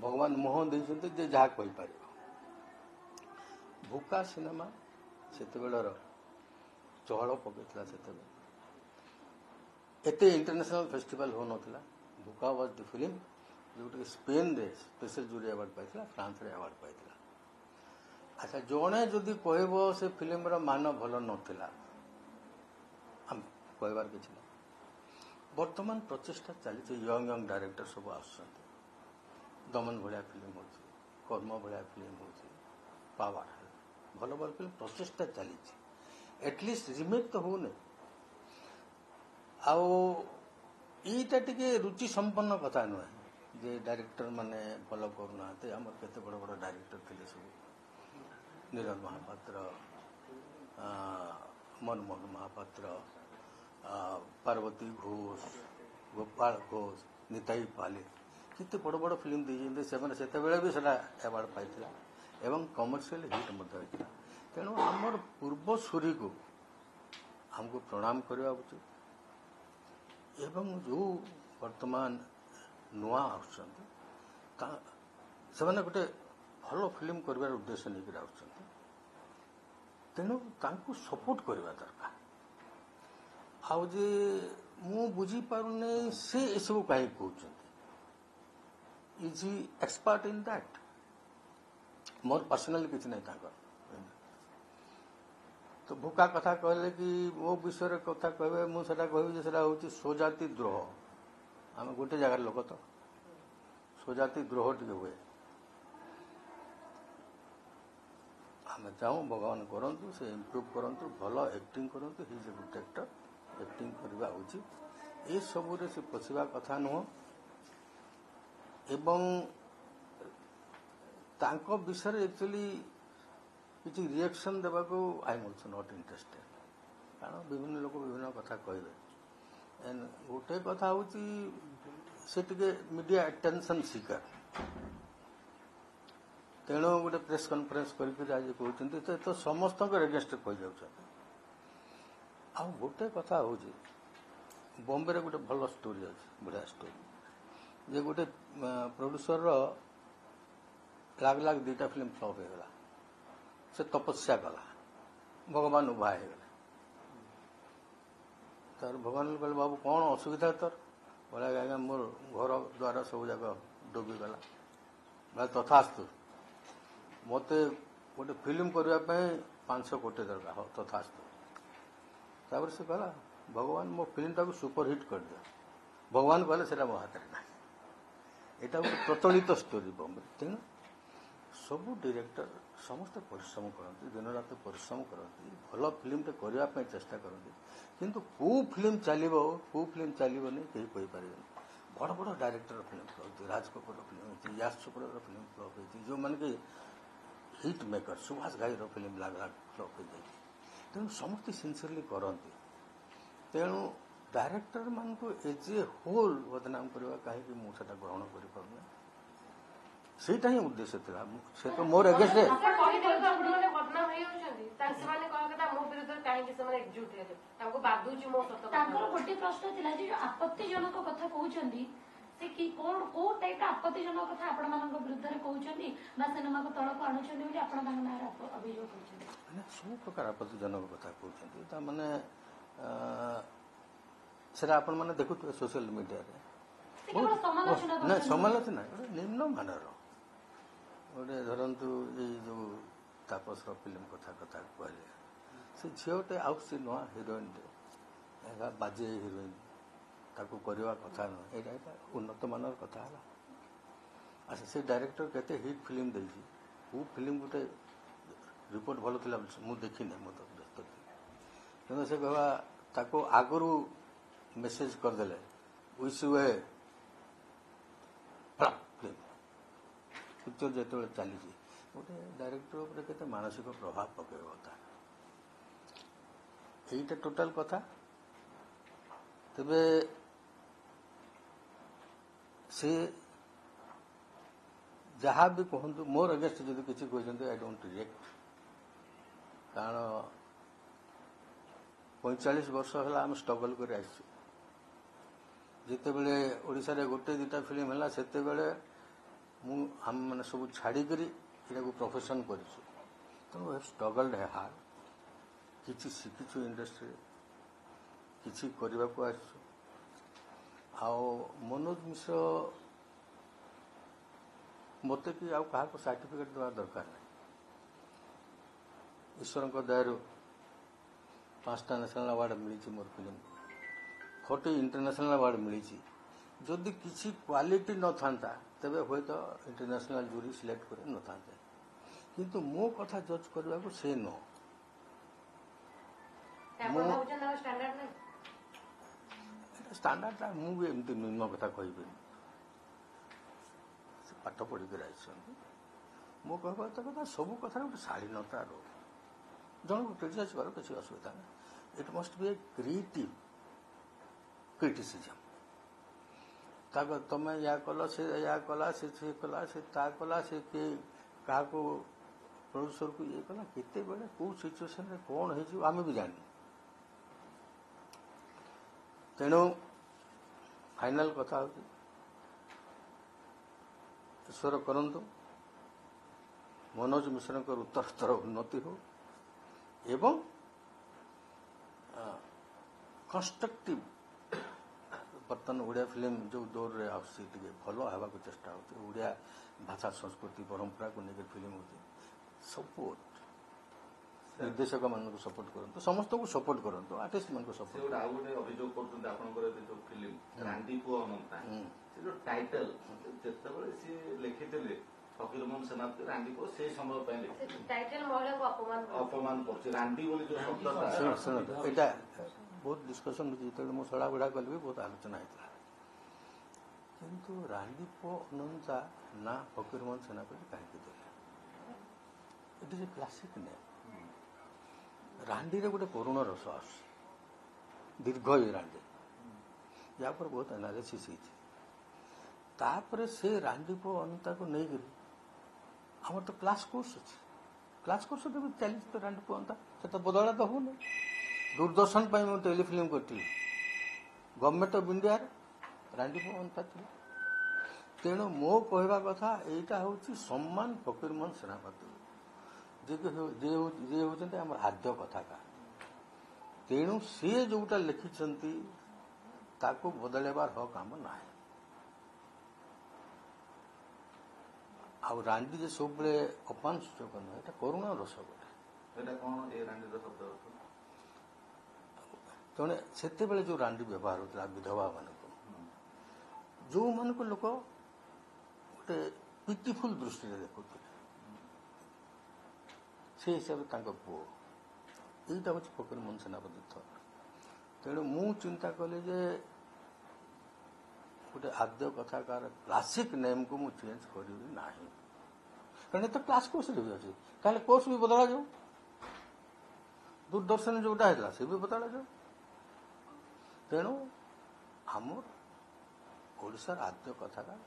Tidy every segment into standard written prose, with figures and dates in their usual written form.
भगवान मुह देइछन्ते जे जहा कहि पारिबो भूका सिनेमा सेतेबेलर चहल पकईला सेतेबेले एते इंटरनेशनल फेस्टिवल हो नथिला भूका वाज द फिल्म जो स्पेन रे स्पेशल जूरी अवार्ड पाइथिला फ्रांस रे अवार्ड पाइथिला। अच्छा जणे जदि कहबो से फिल्म रो मान भलो नथिला हम कहबार किछ नै वर्तमान प्रचेष्टा चली यंग यंग डायरेक्टर सब आसुछन्ते दमन भलिया फिल्म होछि कर्म भलिया फिल्म होछि पावर भलो भलो फिल्म प्रचेष्टा चली एटलिस्ट रिमेक तो हो नै आउ ईटा टिके रुचि संपन्न कथा नुहे जे डायरेक्टर माने फॉलो करूना आमर केते बड़ बड़ डायरेक्टर थे सब नीरज महापात्र मनमोहन महापात्र पार्वती घोष गोपाल घोष निताई पाले केते बड़ बड़ फिल्म दी से भी सेटा अवार्ड पाइथिला एवं कमर्शियल हिट होता तेणु आमर पूर्व सूरी को हमको प्रणाम करवा उचित एवं जो वर्तमान नुआ आसने गोटे भल फिल्म कर उद्देश्य नहीं तेणु तांको सपोर्ट करवा दरकार आउ जे मु बुझी पारुने से सब कहीं कहते is he expert in that more personally किसी नहीं तो भूका कथा कहले कि मो विषय कथा कहबे मुझे कहबी हूँ स्वजाति द्रोह आम गोटे जगार लोक तो स्वजाति द्रोह टे हुए आम चाहूँ भगवान करंतु से इम्प्रूव करंतु भल एक्टिंग करंतु he is a good actor acting करवा उचित ये सबुरे से पशिबा कथा नुह एवं तांको विषय एक्चुअली किसी रिएक्शन देवा को I am also not interested कारण विभिन्न लोक विभिन्न कथा कहे गोटे कथा हूँ से मीडिया अटेंशन सीकर तेणु गोटे प्रेस कॉन्फ्रेंस करके आज कहते तो समस्त एगेन्स्ट कही जाऊँ गोटे कथा हूँ बॉम्बे रे गोटे भल स्टोरी अच्छे बढ़िया स्टोरी जे गोटे प्रोड्यूसर लाग लाग दुईटा फिल्म फ्लॉप होगा से तपस्या कला भगवान उभा हो गले तार भगवान कहले बाबू कौन असुविधा तोर बोला आज्ञा मोर घर द्वार सब जाक डूबी गला भाई तथास्तु मते गोटे फिल्म करने 500 कोटी दरकार हो तथास्तु तापर से कहला भगवान मो फिल्म टाक सुपरहिट कर दिया भगवान कहले से मो हाथ में ना यहाँ गोटे प्रचलित स्टोरी बॉम्बे तेणु सबू डायरेक्टर समस्त परिश्रम करते दिन रात परिश्रम करते भल फिल्म करने चेष्टा करते किंतु कौ फिल्म चलो कौ फिल्म चलो नहीं कहीं कहीपर बड़ बड़ director film flop Raj Kapoor film Yash Chopra film flop होती जो मैंने कि हिट मेकर सुभाष घाई फिल्म लाग लाग फ्लॉप हो जाए तेणु समस्त सिंसियरली करते तेणु डायरेक्टर मान को एज ए होल बदनाम करवा कहीं मुझे ग्रहण कर सेटा ही उद्देश्य था से तो मोर अगेंस्ट है गोटे प्रश्न थिला जे आपत्तिजनक कथा कहउछंदी से कि कोन को टाइप आपत्तिजनक कथा आपण मानक विरुद्ध रे कहउछंदी बा सिनेमा को तळ को आणुछंदी बोली आपण तांग नार अभियोग कहउछंदी माने सब प्रकार आपत्तिजनक कथा कहउछंदी ता माने सेरा आपण माने देखुत सोशल मीडिया रे ना समालोचना निम्न मानर गोटे धरतु ये जो तापस फिल्म कथा कथा कहले से झीटे आउसी नुआ हिरोइन बाजे हिरोइन ताकू करवा कथा नुह यहाँ उन्नत मानर कथा है अच्छा से डायरेक्टर केते हिट फिल्म देती वो फिल्म गोटे रिपोर्ट भल था मुझे देखी ना मत व्यस्त थी तेना से कहवा ताको आगरू मेसेज करदे विश वे पिक्चर जो चली गोटे डायरेक्टर के मानसिक प्रभाव पकड़ता यहीटा टोटाल कथा तेबे से जहाँ भी कहतु मोर अगेंस्ट जब किसी कहते आई डोंट रिएक्ट कारण 45 वर्ष है आम स्ट्रगल कर जिते बड़े ओडिशा रे गोटे दुटा फिल्म है सेते बेले आम मैंने सब छाड़िकी प्रोफेशन करूँ तेणु स्ट्रगल्ड है हार्ड किसी शिखिचु इंडस्ट्री किसी करने को मनोज मिश्र मत कि आउ क्या सर्टिफिकेट देवा दरकार नहीं ईश्वर दयारू 5टा नेशनल अवार्ड मिली मोर फिल्म 40 इंटरनेशनल अवार्ड मिली जदि किसी क्वालिटी न था तेरे हूँ तो इंटरनेशनल जूरी सिलेक्ट कर न था किंतु मो कथा जज करने को से न स्टैंडर्ड मुझे एमती निम्न कथा कह पाठ पढ़ी कर मो कहवा कथा सब कथा गोटे शालीनता रो जन को क्रिटिसाइज कर किसी असुविधा ना it must be a creative criticism तमें या कल से या कला से कला से ता कला से किए क्या प्रोड्यूसर को ये कला केते बेले कौ सिचुएशन रे कौन है आम भी जानी तेणु फाइनल कथा हो ईश्वर करंतु मनोज मिश्र उत्तरोत्तर उन्नति हो एवं कंस्ट्रक्टिव बर्तमान ओडिया फिल्म जो दौर रे आसी भल होगा चेष्टा होती ओडिया भाषा संस्कृति परंपरा को लेकर फिल्म होती सपोर्ट निर्देशक मान सपोर्ट करते समस्त को सपोर्ट करते आर्टिस्ट मान को सपोर्ट अभियोग कर फिल्म रांदी पुओ अनंता से जो टाइटल जितेबाला सी लिखिले फकीरमोहन सेनापति रांदी पुओ से समय टाइटल महिला को अपमान कर रांदी बोली जो शब्द एटा बहुत डिस्कशन होती जो मुझे सड़ा बुढ़ा कल भी बहुत आलोचना होता किंतु रांदी पुओ अनंता ना फकीरमोहन सेनापति कहीं देले it is a classic name रांडी रे गोटे करुण रस आस दीर्घ ये रांडी या पर बहुत एनालिसिस होता से रांडी पुओ अनंता को नहीं करी आम तो क्लास कोर्स अच्छे क्लास कोर्स भी चली तो रांडी पुओ अनंता से तो बदला तो हो दूरदर्शन पर मुझे टेलीफिल्म करी गवर्नमेंट ऑफ इंडिया रांडी पुओ अनंता थी तेणु मो कहवा कथा यहीटा हूँ सम्मान फकीरमोहन सेनापति जे होती आम आद्य कथाकार तेणु सी जोटा लिखिं ताको बदलवार हक आम ना रांडी जे सब अपमान सूचक नुहे ये करुण रस गोटे तेणु से जो रांडी व्यवहार होता विधवा मान जो मान लोक गोटे पिटिफुल दृष्टि देखुते से हिसाब से पुओ यहीटा हूँ फकीरमोहन सेनापति थर तेणु मु चिंता कली जे गोटे आद्य कथाकार क्लासिक नेम को मुझे चेंज करी ना कारण तो क्लास कोर्स भी अच्छे कल कोर्स भी बदला जाऊ दूरदर्शन जोटा है से भी बदला जाऊ तेणु आमर ओडिशार आद्य कथाकार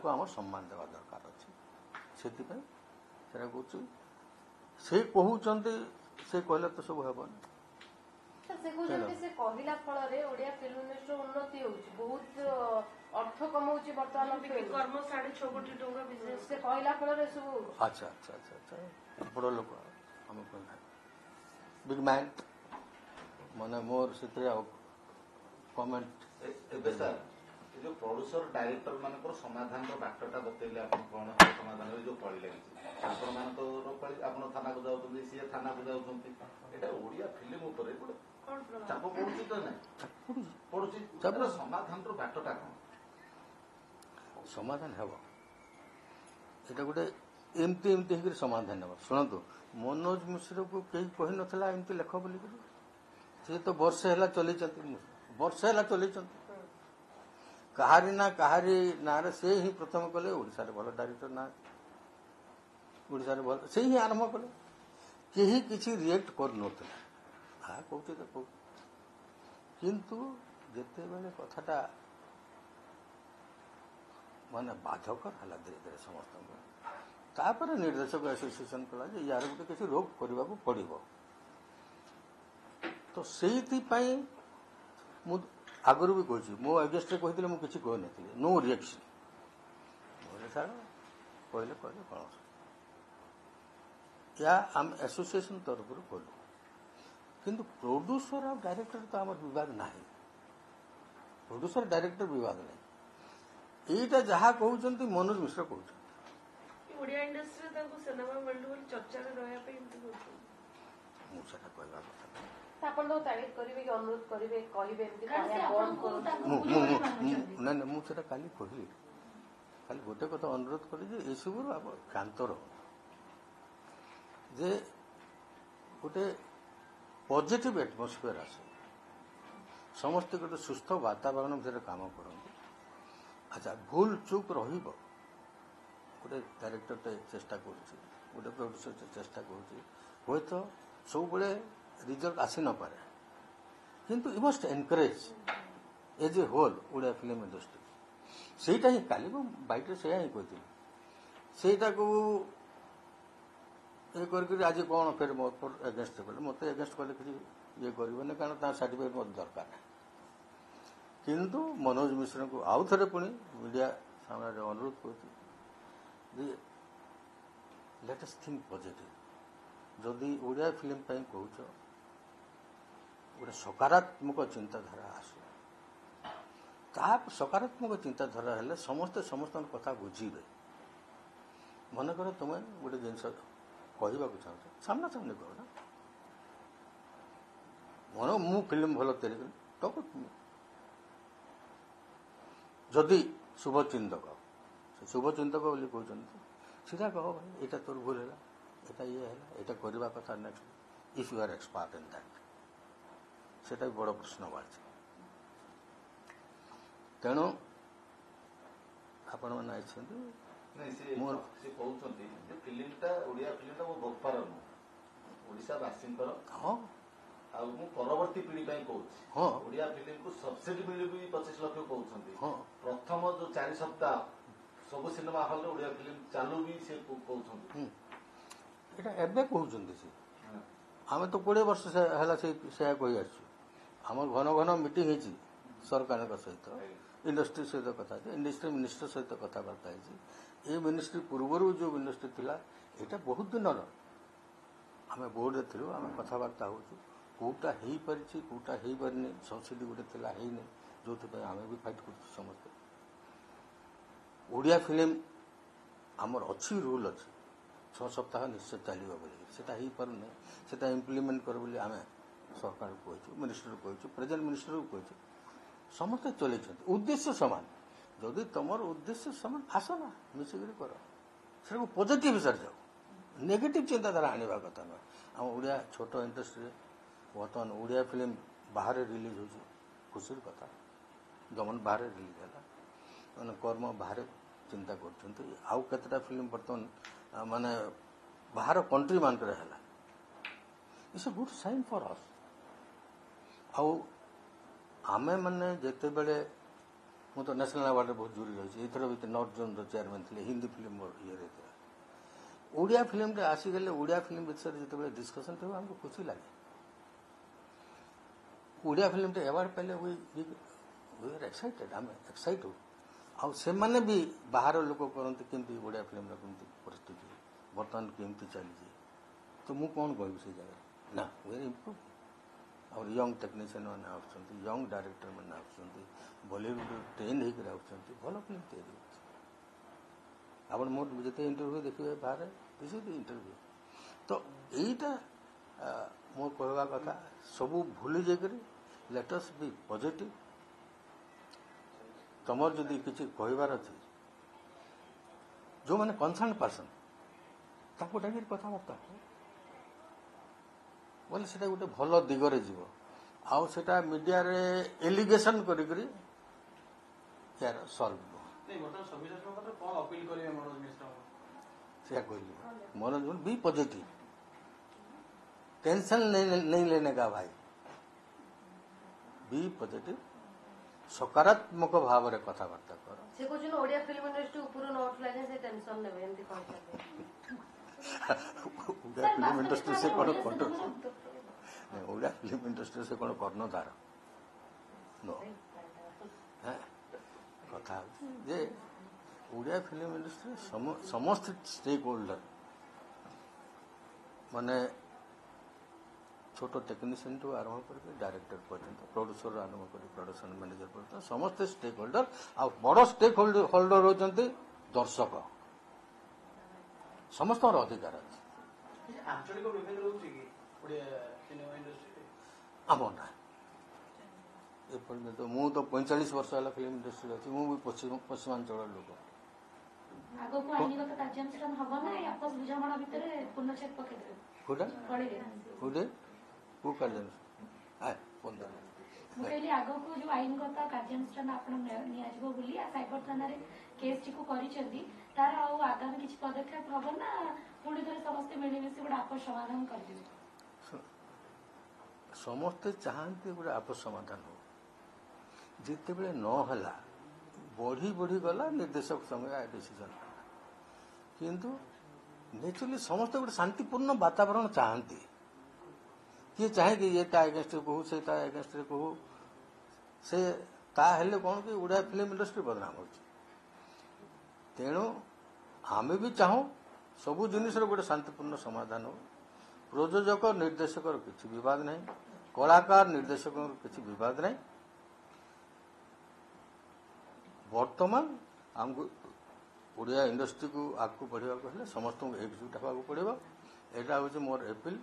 आम सम्मान देवा दरकार अच्छे से कहूँ से कहते से कहले तो सब हेबन से कहते से कहला फल रे ओडिया फिल्म इंडस्ट्री उन्नति होउची बहुत अर्थ कमाउची वर्तमान कर्म 6.5 कोटी टंका बिजनेस से कहला फल रे सब अच्छा अच्छा अच्छा अच्छा बड़ लोक हम बिग मैन माने मोर से कमेंट एबे सर जो प्रोड्यूसर डायरेक्टर मानकर समाधान बाटटा बतैले आप कौन समाधान जो पड़े आपण मानकर आपण थाना को जाउछन सी थाना को जाउछन एटा ओडिया फिल्म ऊपर गोटे चाप पड़ुछि तो नहीं पड़ुछि तब समाधान बाटटा कौन समाधान हेब एटा गोटे एमती एमती होकर समाधान हेब शुणु मनोज मिश्र को कहीं कही नथिला एमती लेख बोली सी तो वर्षे है चल वर्षे है चल कहारी ना कहारी ना से ही प्रथम कले ओडिशा रे भल डायरेक्टर ना ओडिशा रे भल से ही आरंभ कले केही किछि रिएक्ट कर नथिला आ कहते तो किंतु जेते बेले कथाटा माने बाधकर हला धीरे धीरे समस्त तापर निर्देशक एसोसिएशन कला जे यार गोटे किछि रोक करबा को पड़िबो तो सेही पई मु आगुरी भी कही मो अगेस्ट कहते मुझे किसी कही नो रिएक्शन सारा କହିଲେ କହିଲେ କ'ଣ या आम एसोसिएशन तरफ कलु किंतु प्रोड्यूसर और डायरेक्टर तो आम विवाद ना प्रोड्यूसर डायरेक्टर विवाद नहीं यहीटा जहाँ कहते मनोज मिश्र कहते ओडिया इंडस्ट्री ताको सिनेमा वर्ल्ड बोल चर्चा रे रहया पे एमती होतो मु सेटा कहबा କଥା ଆପଣ ତ ତାରିଫ କରିବେ କି ଅନୁରୋଧ କରିବେ କହିବେ ଏମିତି କାରଣ ସେ କହିବା ଆପଣଙ୍କୁ ବନ୍ଦ ତାଙ୍କୁ ମୁଁ ଭୁଲ ବୋଲି ମାନୁଛନ୍ତି। ନାଇଁ ନାଇଁ ମୁଁ ସେଟା କାଲି କହିଲି ଖାଲି ଗୋଟେ କଥା ଅନୁରୋଧ କଲି ଯେ ଏସବୁରୁ ଆପଣ କ୍ଷାନ୍ତ ରହ ଯେ ଗୋଟେ ପଜିଟିଭ ଆଟମୋସ୍ଫିୟର ଆସେ ସମସ୍ତେ ଗୋଟେ ସୁସ୍ଥ ବାତାବରଣ ଭିତରେ କାମ କରନ୍ତି ଆଚ୍ଛା ଭୁଲ ଚୁକ୍ ରହିବ ଗୋଟେ ଡାଇରେକ୍ଟରଟେ ଚେଷ୍ଟା କରୁଛି ଗୋଟେ ପ୍ରଡ୍ୟୁସରଟେ ଚେଷ୍ଟା କରୁଛି ହୁଏତ ସବୁବେଳେ रिजल्ट आसी न पारे किंतु you must encourage as a whole Odia film industry सेटा ही काली को बाइट से ही कहती सेटा को ये करके आज कौन फिर मो एगेंस्ट कले मत एगेंस्ट कले कि ये करबे कारण ता सर्टिफिकेट मत दरकार है किंतु मनोज मिश्र को आउ थे पुणी मीडिया सामने अनुरोध करती लेट अस थिंक पॉजिटिव जदि ओडिया फिल्म कहूच गोटे सकारात्मक चिंताधारा आसू ता सकारात्मक चिंताधारा हेले समस्ते समस्त कथा बुझे मन कर तुम्हें गोटे जिन कहवाक चाहो सामना सामने कह ना मन मु फिल्म भल तैयारी करी टक जदि शुभचिंतक शुभचिंतक बोली कहते सीधा कह भाई यहाँ तोर भूल है এটা ইয়ে ହେଲା এটা କରିବା କଥା next if you are expert in that ସେଟା ବି ବଡ଼ ପ୍ରଶ୍ନ ବାହାରିଛି ତେଣୁ ଆପଣମାନେ ଆସିଛନ୍ତି ସେ କହୁଛନ୍ତି ଯେ ଫିଲ୍ମଟା ଓଡ଼ିଆ ଫିଲ୍ମଟା ମୋ ବେପାର ନୁହଁ ଓଡ଼ିଶାବାସୀଙ୍କର ହଁ ଆଉ ମୁଁ ପରବର୍ତ୍ତୀ ପିଢ଼ି ପାଇଁ କହୁଛି ହଁ ଓଡ଼ିଆ ଫିଲ୍ମକୁ ସବସିଡି ମିଳିବି 25 ଲକ୍ଷ କହୁଛନ୍ତି ହଁ ପ୍ରଥମ ଯୋଉ 4 ସପ୍ତାହ ସବୁ ସିନେମା ହଲରେ ଓଡ଼ିଆ ଫିଲ୍ମ ଚାଲୁ ବି ସେ କହୁଛନ୍ତି এটা এবে কହୁଛନ୍ତି ସେ ଆମେ ତ 20 ବର୍ଷ ହେଲା ସେୟା କହି ଆସିଛୁ ଆମର ଘନ ଘନ ମିଟିଂ ହେଇଛି ସରକାରଙ୍କ ସହିତ ଇଣ୍ଡଷ୍ଟ୍ରି ସହିତ କଥା ହେଇଛି ଇଣ୍ଡଷ୍ଟ୍ରି ମିନିଷ୍ଟର ସହିତ କଥାବାର୍ତ୍ତା ହେଇଛି এই ମିନିଷ୍ଟ୍ରି ପୂର୍ବରୁ ଯୋଉ ମିନିଷ୍ଟ୍ରି ଥିଲା ଏଇଟା ବହୁତ ଦିନର ଆମେ ବୋର୍ଡରେ ଥିଲୁ ଆମେ କଥାବାର୍ତ୍ତା ହଉଛୁ କୋଉଟା ହେଇପାରିଛି କୋଉଟା ହେଇପାରିନି ସବସିଡି ଗୋଟେ ଥିଲା ହେଇନି ଯୋଉଥିପାଇଁ ଆମେ ବି ଫାଇଟ୍ କରୁଛୁ ସମସ୍ତେ ଓଡ଼ିଆ ଫିଲ୍ମ ଆମର ଅଛି ରୁଲ୍ ଅଛି 6 सप्ताह निश्चय चलो बोली हो पारे से इम्प्लीमेंट कर बोली आम सरकार कहूँ मिनिस्टर कहूँ प्रेजेंट मिनिस्टर को कहूँ समस्ते चलते उद्देश्य सामान जदि तुम उद्देश्य सामान आस ना मिसिक कर से पॉजिटिव हिसाब जाओ नेगेटिव चिंताधारा आने कथा ना आम ओडिया छोट इंडस्ट्री बर्तमान ओडिया फिल्म बाहर रिलीज हो खुशी कथा दमन बाहर रिलीज है मैंने कर्म बाहर चिंता कर फिल्म बर्तमान माने बाहर कंट्री मान है it's a good sign for us आमे माने जेते बेले मु तो नेशनल अवार्ड बहुत जुड़ी रही एथर भी नॉर्थ जोन चेयरमैन थे हिंदी फिल्म ये ओडिया फिल्म रे आसीगले ओडिया फिल्म विषय जिते डिस्कसन थे हमको खुशी लगे ओडिया फिल्म रे अवार्ड पहले वी आर एक्साइटेड आम एक्साइटेड आउ से माने भी बाहर लोक करते केमती ओडिया फिल्म केमती परिस्थिति बर्तमान केमती चली तो मु कौन कह से जगह ना वेरी इम्प्रूव और यंग टेक्नीशियन मैंने आंग डायरेक्टर मैंने बॉलीवुड ट्रेन होकर भल फिल्म तैयारी आप मोर जिते इंटरव्यू देखिए बाहर दिस इज द इंटरव्यू तो यहीटा मो कहवा कथा सबू भूली जाकर लेट अस बी पॉजिटिव तुमर जदि किसी कहबार अच्छे जो मैंने कनसर्न पर्सन ताको डाक कथबार्ता बोले से गोटे भल दिगरे जीव आउ सेटा मीडिया रे एलिगेशन करी यार solve Manoj be positive tension नहीं लेने का भाई बी पॉजिटिव सकारात्मक भाव रे कथबार्ता कर से कोजन ओडिया फिल्म इंडस्ट्री ऊपर नोट लागे से टेंशन लेबे एंती कहते ओडिया फिल्म इंडस्ट्री से कोन कंट्रोल नहीं ओडिया फिल्म इंडस्ट्री से कोन कर्णधार नो कथा जे ଓଡ଼ିଆ ଫିଲ୍ମ ଇଣ୍ଡଷ୍ଟ୍ରି ସମସ୍ତ ଷ୍ଟେକ୍ ହୋଲ୍ଡର ମାନେ ଛୋଟ ଟେକ୍ନିସିଆନଠୁ ଆରମ୍ଭ କରିକି ଡାଇରେକ୍ଟର ପର୍ଯ୍ୟନ୍ତ ପ୍ରଡ୍ୟୁସର ଆରମ୍ଭ କରି ପ୍ରଡକ୍ସନ ମ୍ୟାନେଜର ପର୍ଯ୍ୟନ୍ତ ସମସ୍ତେ ଷ୍ଟେକ୍ ହୋଲ୍ଡର ଆଉ ବଡ଼ ଷ୍ଟେକ୍ ହୋଲ୍ଡର ହେଉଛନ୍ତି ଦର୍ଶକ ସମସ୍ତଙ୍କର ଅଧିକାର ଅଛି ଆଞ୍ଚଳିକ ବିଭେଦ ରହୁଛି କି ଓଡ଼ିଆ ସିନେମା ଇଣ୍ଡଷ୍ଟ୍ରିରେ ଆମ ନା ଏପର୍ଯ୍ୟନ୍ତ ମୁଁ ତ 45 ବର୍ଷ ହେଲା ଫିଲ୍ମ ଇଣ୍ଡଷ୍ଟ୍ରିରେ ଅଛି ମୁଁ ବି ପଶ୍ଚିମାଞ୍ଚଳର ଲୋକ ଆଗକୁ ଆଇନଗତ କାର୍ଯ୍ୟାନୁଷ୍ଠାନ ହବ ନା ଏଇ ଆପୋଷ ବୁଝାମଣା ଭିତରେ ପୂର୍ଣ୍ଣଚ୍ଛେଦ ପକେଇଦେବେ କୋଉଟା କଳିରେ କୋଉଠି କୋଉ କାର୍ଯ୍ୟ ମୁଁ କହିଲି ଆଗକୁ ଯୋଉ ଆଇନଗତ କାର୍ଯ୍ୟାନୁଷ୍ଠାନ ଆପଣ ନିଆଯିବ ବୋଲି ସାଇବର ଥାନାରେ କେସ୍ଟିକୁ କରିଛନ୍ତି ତାର ଆଉ ଆଗାମୀ କିଛି ପଦକ୍ଷେପ ହବ ନା ପୁଣି ଥରେ ସମସ୍ତେ ମିଳିମିଶି ଗୋଟେ ଆପୋଷ ସମାଧାନ କରିଦେବେ ସମସ୍ତେ ଚାହାନ୍ତି ଗୋଟେ ଆପୋଷ ସମାଧାନ ହଉ ଯେତେବେଳେ ନ ହେଲା ବଢି ବଢି ଗଲା ନିର୍ଦ୍ଦେଶକ ସଙ୍ଗେ ଡିସିଜନ କିନ୍ତୁ ନେଚୁରାଲି ସମସ୍ତେ ଗୋଟେ ଶାନ୍ତିପୂର୍ଣ୍ଣ ବାତାବରଣ ଚାହାନ୍ତି କିଏ ଚାହେଁ କି ଇଏ ତା ଏଗେନ୍ଷ୍ଟରେ କହୁ ସେ ତା ଏଗେନ୍ଷ୍ଟରେ କହୁ ସେ ତା ହେଲେ କ'ଣ କି ଓଡ଼ିଆ ଫିଲ୍ମ ଇଣ୍ଡଷ୍ଟ୍ରି ବଦନାମ ହେଉଛି ତେଣୁ ଆମେ ବି ଚାହୁଁ ସବୁ ଜିନିଷର ଗୋଟେ ଶାନ୍ତିପୂର୍ଣ୍ଣ ସମାଧାନ ହଉ ପ୍ରଯୋଜକ ନିର୍ଦ୍ଦେଶକର କିଛି ବିବାଦ ନାହିଁ କଳାକାର ନିର୍ଦ୍ଦେଶକଙ୍କର କିଛି ବିବାଦ ନାହିଁ ବର୍ତ୍ତମାନ ଆମକୁ ଓଡ଼ିଆ ଇଣ୍ଡଷ୍ଟ୍ରିକୁ ଆଗକୁ ବଢ଼ିବାକୁ ହେଲେ ସମସ୍ତଙ୍କୁ ଏକଜୁଟ ହେବାକୁ ପଡ଼ିବ ଏଇଟା ହେଉଛି ମୋର ଏପିଲ୍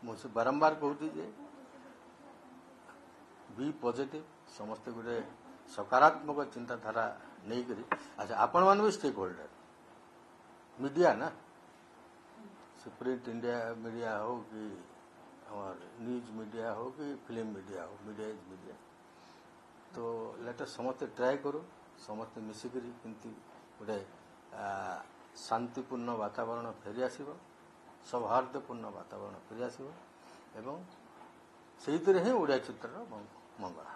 ମୁଁ ସେ ବାରମ୍ବାର କହୁଛି ଯେ ବି ପଜିଟିଭ ସମସ୍ତେ ଗୋଟେ ସକାରାତ୍ମକ ଚିନ୍ତାଧାରା ନେଇକରି ଆଚ୍ଛା ଆପଣମାନେ ବି ଷ୍ଟେକ୍ ହୋଲ୍ଡର ମିଡ଼ିଆ ନା ସେ ପ୍ରିଣ୍ଟ ଇଣ୍ଡିଆ ମିଡ଼ିଆ ହଉ କି ଆମର ନ୍ୟୁଜ୍ ମିଡ଼ିଆ ହଉ କି ଫିଲ୍ମ ମିଡ଼ିଆ ହଉ ମିଡ଼ିଆ ଇଜ୍ ମିଡ଼ିଆ ତ ଲେଟେଷ୍ଟ ସମସ୍ତେ ଟ୍ରାଏ କରୁ ସମସ୍ତେ ମିଶିକରି କେମିତି ଗୋଟେ ଶାନ୍ତିପୂର୍ଣ୍ଣ ବାତାବରଣ ଫେରିଆସିବ ସୌହାର୍ଦ୍ଦ୍ୟପୂର୍ଣ୍ଣ ବାତାବରଣ ଫେରିଆସିବ ଏବଂ ସେଇଥିରେ ହିଁ ଓଡ଼ିଆ ଚିତ୍ରର ମଙ୍ଗଳ